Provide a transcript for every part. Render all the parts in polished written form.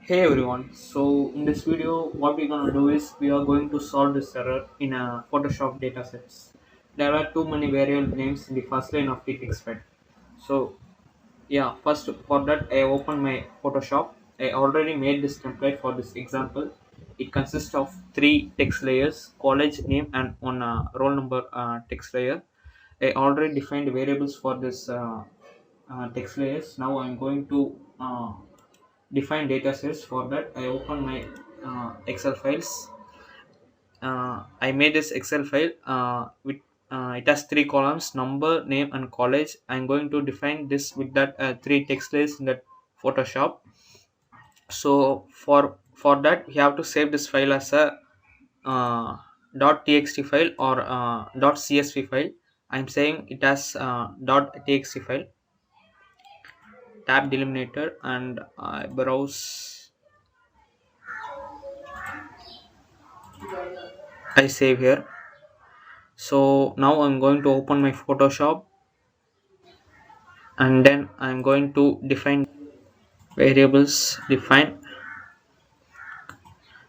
Hey everyone, so in this video what we're gonna do is we are going to solve this error in a Photoshop datasets. There are too many variable names in the first line of the text file. So yeah, first for that I open my Photoshop. I already made this template for this example. It consists of three text layers, college name and one roll number text layer. I already defined variables for this text layers. Now I'm going to define data sets. For that I open my excel files. I made this excel file with it has three columns: number, name and college. I'm going to define this with that three text layers in that Photoshop. So for that we have to save this file as a uh, .txt file or .csv file. I'm saying it as .txt file. Tab delimiter and I browse. I save here. So now I'm going to open my Photoshop, and then I'm going to define variables. Define.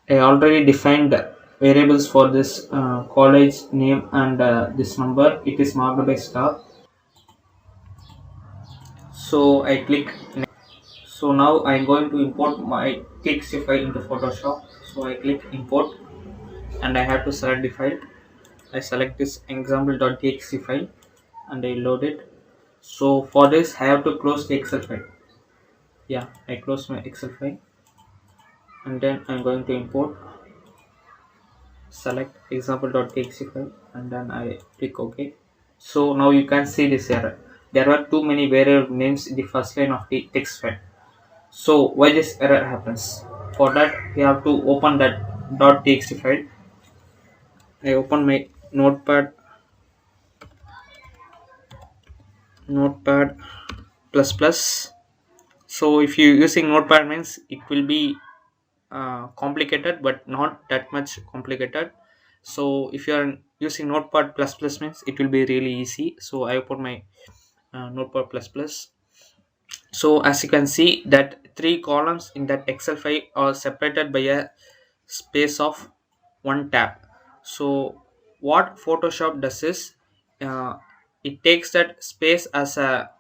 I already defined variables for this college name and this number. It is marked by star. So I click next. So now I'm going to import my txt file into Photoshop. So I click import and I have to select the file. I select this example.txt file and I load it. So for this I have to close the Excel file. Yeah, I close my Excel file and then I'm going to import, select example.txt file and then I click OK. So now you can see this error. There are too many variable names in the first line of the text file. So why this error happens? For that we have to open that .txt file. I open my notepad plus plus. So if you using notepad means it will be complicated but not that much complicated. So if you are using notepad plus plus means it will be really easy. So I open my notepad plus plus. So as you can see that three columns in that excel file are separated by a space of one tab. So what Photoshop does is uh, it takes that space as a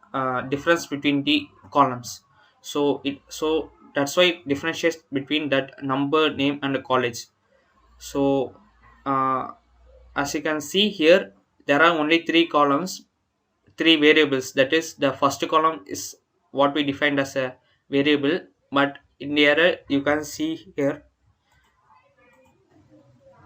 difference between the columns. So that's why it differentiates between that number, name and the college. So uh, as you can see here, there are only three columns, three variables. That is, the first column is what we defined as a variable, but in the error you can see here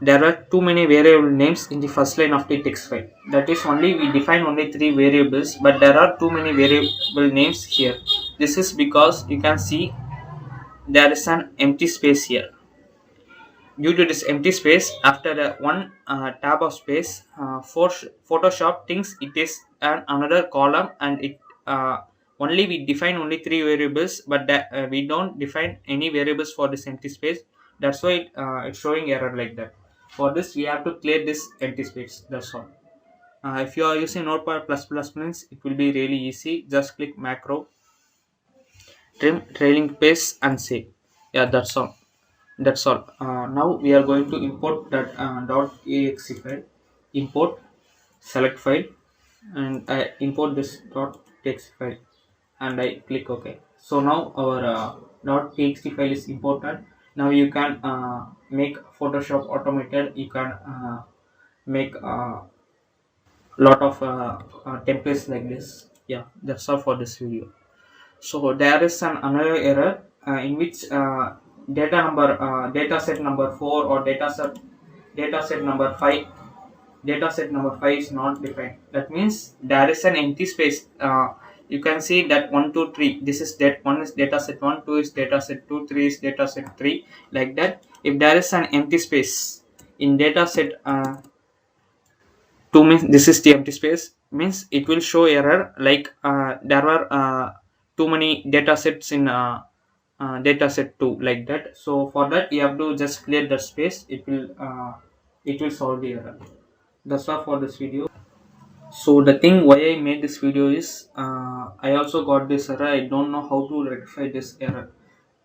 there are too many variable names in the first line of the text file. That is, only we define only three variables, but there are too many variable names here. This is because you can see there is an empty space here. Due to this empty space, after one tab of space, Photoshop thinks it is another column, and it only we define only three variables, but we don't define any variables for this empty space. That's why it's showing error like that. For this, we have to clear this empty space. That's all. If you are using Notepad plus plus means it will be really easy. Just click macro, trim trailing paste and save. Yeah, that's all. Now we are going to import that .exe file. Import, select file, and I import this .txt file and I click OK. So now our .txt file is imported. Now you can make Photoshop automated. You can make lot of templates like this. Yeah, that's all for this video. So there is another error in which data set number 4 or data set number 5 is not defined. That means there is an empty space. You can see that 1 2 3, this is that 1 is data set 1, 2 is data set 2, 3 is data set 3, like that. If there is an empty space in data set 2 means this is the empty space, means it will show error like there were too many data sets in data set 2, like that. So for that you have to just clear that space. It will solve the error. That's all for this video. So the thing why I made this video is I also got this error. I don't know how to rectify this error.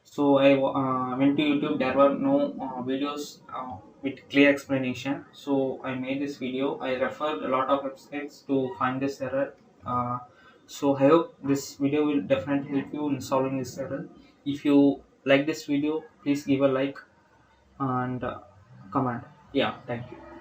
So I went to YouTube. There were no videos with clear explanation. So I made this video. I referred a lot of websites to find this error. uh, so I hope this video will definitely help you in solving this error. If you like this video, please give a like and comment. Yeah, thank you.